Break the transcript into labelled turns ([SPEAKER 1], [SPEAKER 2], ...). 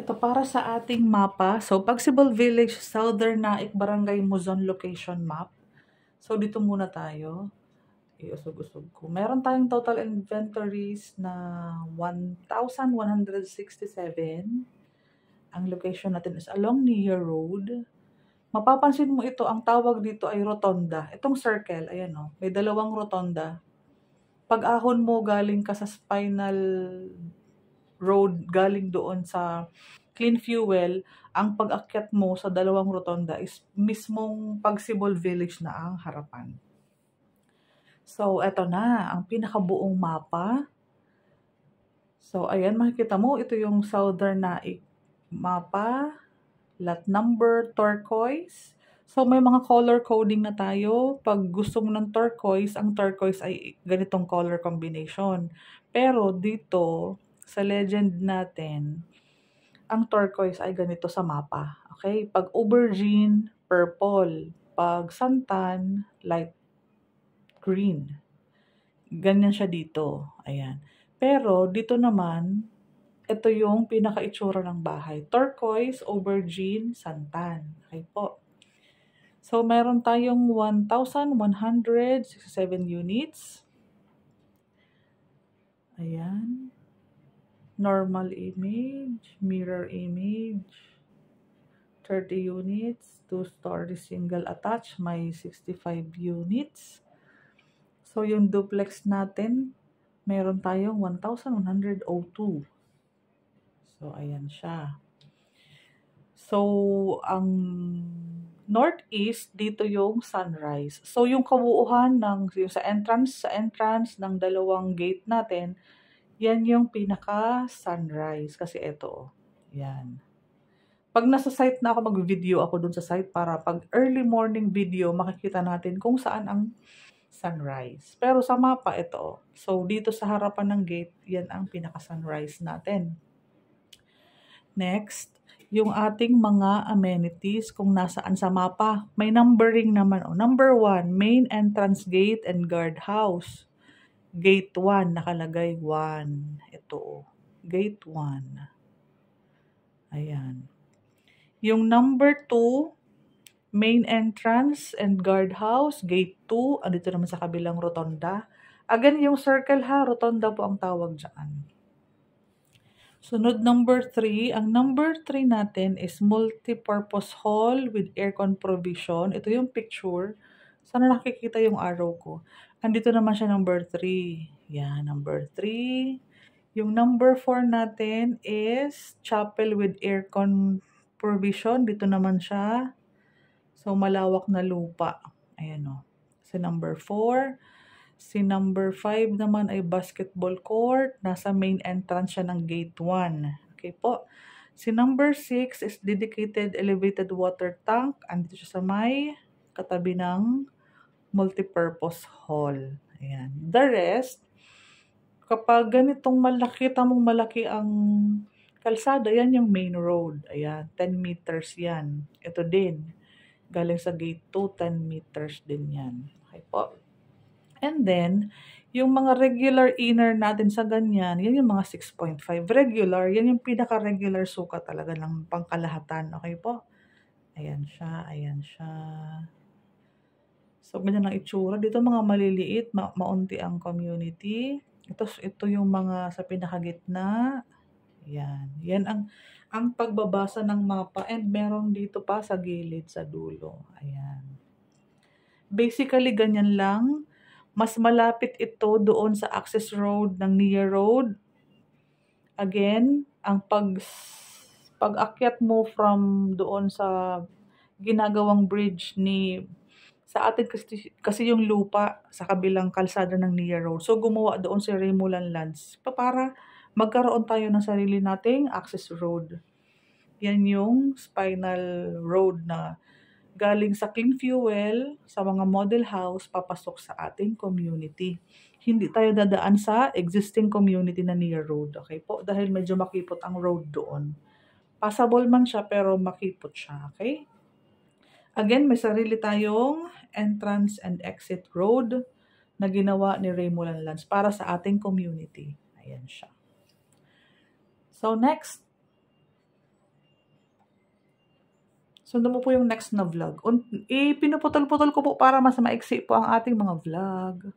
[SPEAKER 1] Ito para sa ating mapa. So, Pagsibol Village, Southern Naik, Barangay Muzon Location Map. So, dito muna tayo. Iusog-usog ko. Meron tayong total inventories na 1,167. Ang location natin is along Nia Road. Mapapansin mo ito, ang tawag dito ay rotonda. Itong circle, ayan o, may dalawang rotonda. Pag ahon mo galing ka sa spinal road, galing doon sa Clean Fuel, ang pag-akyat mo sa dalawang rotonda is mismong Pagsibol Village na ang harapan. So, eto na, ang pinakabuong mapa. So, ayan, makikita mo, ito yung Southern Naik mapa, lot number, turquoise. So, may mga color coding na tayo. Pag gusto mo ng turquoise, ang turquoise ay ganitong color combination. Pero dito, sa legend natin, ang turquoise ay ganito sa mapa. Okay? Pag aubergine, purple. Pag santan, light green. Ganyan siya dito. Ayan. Pero dito naman, ito yung pinaka-itsura ng bahay. Turquoise, aubergine, santan. Okay po. So, meron tayong 1,167 units. Ayan. Normal image, mirror image. 30 units. 2-story single attached. May 65 units. So, yung duplex natin, meron tayong 1,102. So, ayan siya. So, ang northeast, dito yung sunrise. So, yung kabuuhan ng, yung sa entrance ng dalawang gate natin, yan yung pinaka-sunrise. Kasi ito, yan. Pag nasa site na ako, mag-video ako dun sa site para pag early morning video, makikita natin kung saan ang sunrise. Pero sa mapa, ito. So, dito sa harapan ng gate, yan ang pinaka-sunrise natin. Next, yung ating mga amenities kung nasaan sa mapa. May numbering naman. Number 1, main entrance gate and guardhouse. Gate 1, nakalagay 1. Ito, gate 1. Ayan. Yung number 2, main entrance and guardhouse, gate 2. Andito naman sa kabilang rotonda. Again, yung circle ha, rotonda po ang tawag dyan. Sunod, number 3. Ang number 3 natin is multi-purpose hall with aircon provision. Ito yung picture. Sana nakikita yung arrow ko. Andito naman siya number 3. Yan, number 3. Yung number 4 natin is chapel with aircon provision. Dito naman siya. So, malawak na lupa. Ayan o. Si number 4. Si number 5 naman ay basketball court. Nasa main entrance siya ng gate 1. Okay po. Si number 6 is dedicated elevated water tank. Andito siya sa may katabi ng multipurpose hall. Ayan. The rest, kapag ganitong malaki, tamong malaki ang kalsada, yan yung main road. Ayan, 10 meters yan. Ito din. Galing sa gate 2, 10 meters din yan. Okay po. And then, yung mga regular inner natin sa ganyan, yan yung mga 6.5. Regular, yan yung pinaka-regular sukat talaga ng pangkalahatan. Okay po? Ayan siya, ayan siya. So, ganyan ang itsura. Dito mga maliliit, maunti ang community. Ito yung mga sa pinakagitna. Ayan. Yan ang pagbabasa ng mapa. And meron dito pa sa gilid, sa dulo. Ayan. Basically, ganyan lang. Mas malapit ito doon sa access road ng Nia Road. Again, ang pag-akyat mo from doon sa ginagawang bridge sa atin kasi yung lupa sa kabilang kalsada ng Nia Road. So, gumawa doon si Remulan Lands para magkaroon tayo ng sarili nating access road. Yan yung spinal road na galing sa Clean Fuel, sa mga model house, papasok sa ating community. Hindi tayo dadaan sa existing community na Nia Road. Okay po? Dahil medyo makipot ang road doon. Passable man siya pero makipot siya. Okay? Again, may sarili tayong entrance and exit road na ginawa ni Remulan Lands para sa ating community. Ayan siya. So next, Sundan mo po yung next na vlog. Pinuputol-putol ko po para mas maiksi po ang ating mga vlog.